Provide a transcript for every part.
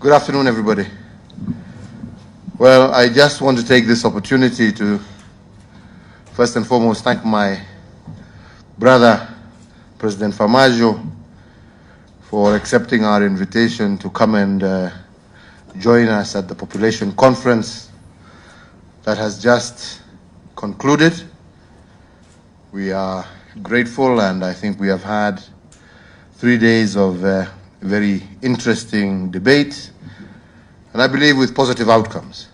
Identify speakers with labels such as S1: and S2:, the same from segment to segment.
S1: Good afternoon, everybody. Well, I just want to take this opportunity to first and foremost thank my brother, President FARMAJO, for accepting our invitation to come and join us at the population conference that has just concluded. We are grateful, and I think we have had 3 days of very interesting debate, and I believe with positive outcomes.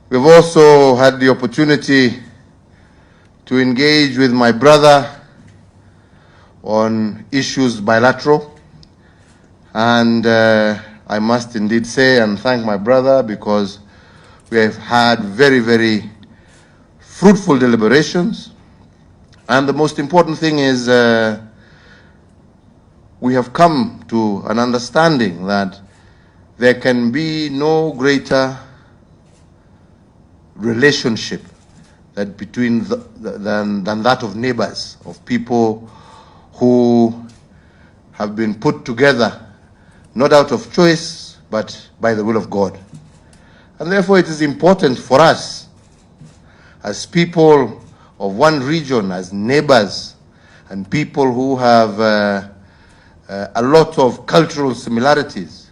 S1: We've also had the opportunity to engage with my brother on issues bilateral, and I must indeed say and thank my brother because we have had very, very fruitful deliberations, and the most important thing is we have come to an understanding that there can be no greater relationship that between than that of neighbors, of people who have been put together not out of choice but by the will of God. And therefore it is important for us as people of one region, as neighbors, and people who have a lot of cultural similarities,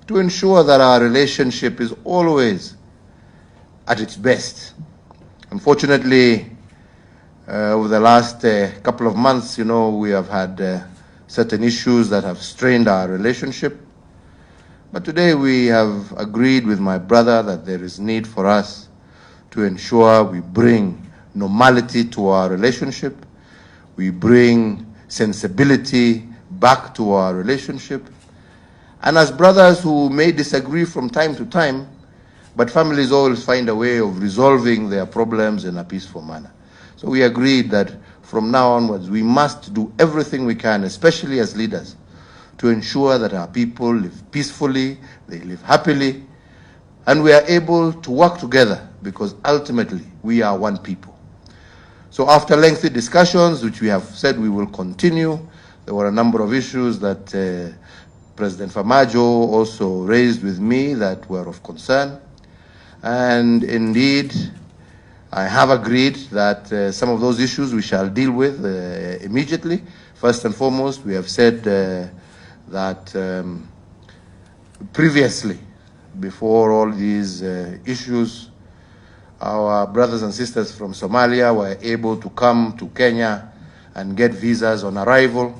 S1: to ensure that our relationship is always at its best. Unfortunately, over the last couple of months, we have had certain issues that have strained our relationship. But today we have agreed with my brother that there is need for us to ensure we bring normality to our relationship, we bring sensibility back to our relationship. And as brothers who may disagree from time to time, but families always find a way of resolving their problems in a peaceful manner. So we agreed that from now onwards, we must do everything we can, especially as leaders, to ensure that our people live peacefully, they live happily, and we are able to work together because ultimately we are one people. So after lengthy discussions, which we have said we will continue, there were a number of issues that President FARMAJO also raised with me that were of concern. And indeed, I have agreed that some of those issues we shall deal with immediately. First and foremost, we have said that previously, before all these issues, our brothers and sisters from Somalia were able to come to Kenya and get visas on arrival.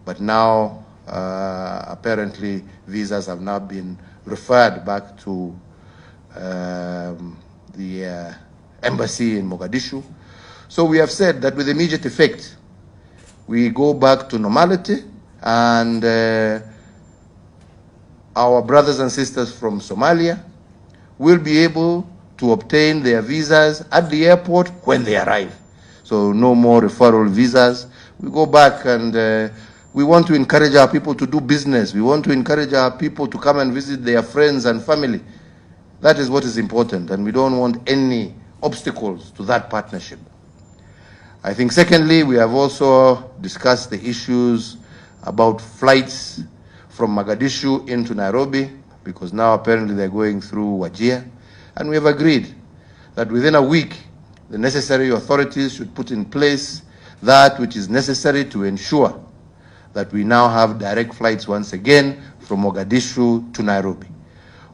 S1: But now, apparently, visas have now been referred back to the embassy in Mogadishu. So we have said that with immediate effect, we go back to normality, and our brothers and sisters from Somalia will be able to obtain their visas at the airport when they arrive. So no more referral visas. We go back, and we want to encourage our people to do business. We want to encourage our people to come and visit their friends and family. That is what is important, and we don't want any obstacles to that partnership. I think secondly, we have also discussed the issues about flights from Mogadishu into Nairobi, because now apparently they're going through Wajir. And we have agreed that within a week, the necessary authorities should put in place that which is necessary to ensure that we now have direct flights once again from Mogadishu to Nairobi.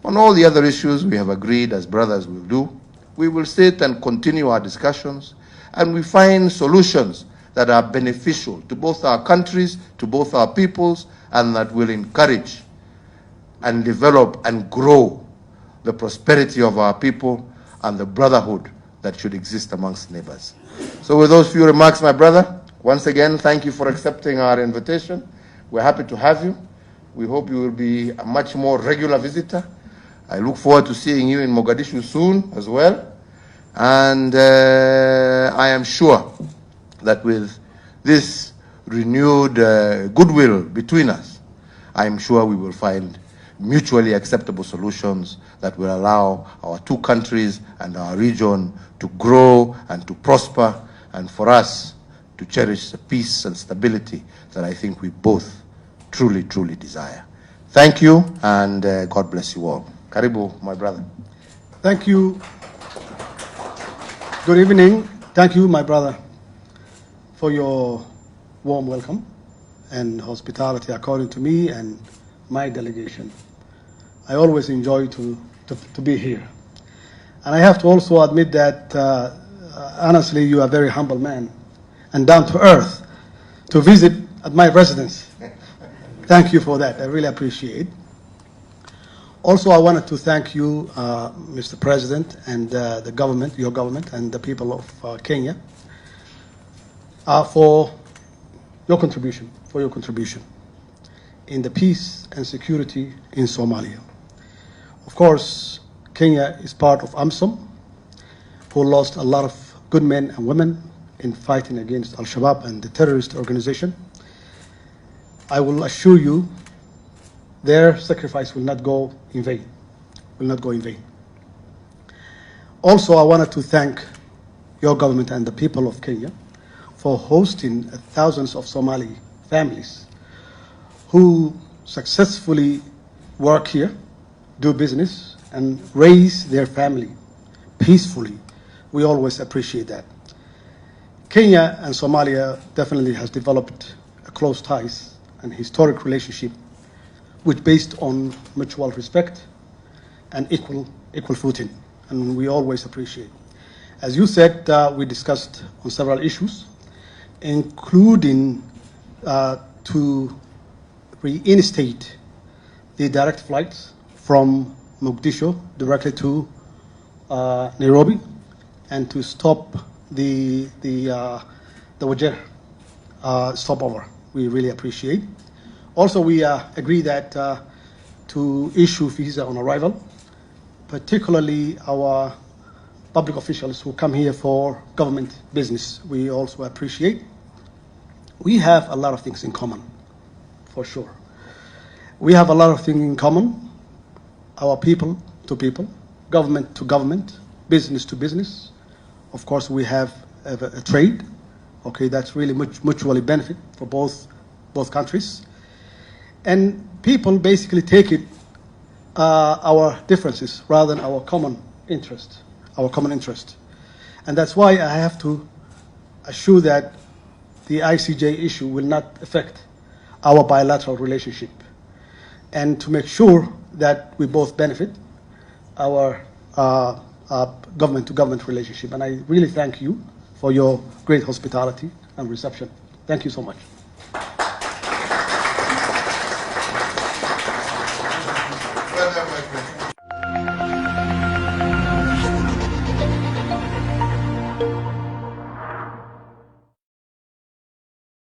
S1: On all the other issues, we have agreed, as brothers will do, we will sit and continue our discussions, and we find solutions that are beneficial to both our countries, to both our peoples, and that will encourage and develop and grow the prosperity of our people and the brotherhood that should exist amongst neighbors. So with those few remarks, my brother, once again, thank you for accepting our invitation. We're happy to have you. We hope you will be a much more regular visitor. I look forward to seeing you in Mogadishu soon as well. And I am sure that with this renewed goodwill between us, I am sure we will find mutually acceptable solutions that will allow our two countries and our region to grow and to prosper, and for us to cherish the peace and stability that I think we both truly, truly desire. Thank you, and God bless you all. Karibu, my brother.
S2: Thank you. Good evening. Thank you, my brother, for your warm welcome and hospitality according to me and my delegation. I always enjoy to be here. And I have to also admit that, honestly, you are a very humble man and down to earth to visit at my residence. Thank you for that. I really appreciate it. Also, I wanted to thank you, Mr. President, and the government, your government, and the people of Kenya for your contribution in the peace and security in Somalia. Of course, Kenya is part of AMSOM, who lost a lot of good men and women in fighting against Al-Shabaab and the terrorist organization. I will assure you their sacrifice will not go in vain, Also, I wanted to thank your government and the people of Kenya for hosting thousands of Somali families who successfully work here, do business, and raise their family peacefully. We always appreciate that. Kenya and Somalia definitely has developed a close ties and historic relationship which based on mutual respect and equal footing, and we always appreciate. As you said, we discussed on several issues, including to reinstate the direct flights from Mogadishu directly to Nairobi, and to stop the Wajir stopover. We really appreciate. Also, we agree that to issue visa on arrival, particularly our public officials who come here for government business, we also appreciate. We have a lot of things in common, for sure. We have a lot of things in common, our people to people, government to government, business to business. Of course, we have a trade, okay, that's really mutually benefit for both countries. And people basically take it our differences rather than our common interest. And that's why I have to assure that the ICJ issue will not affect our bilateral relationship, and to make sure that we both benefit our government-to-government relationship. And I really thank you for your great hospitality and reception. Thank you so much.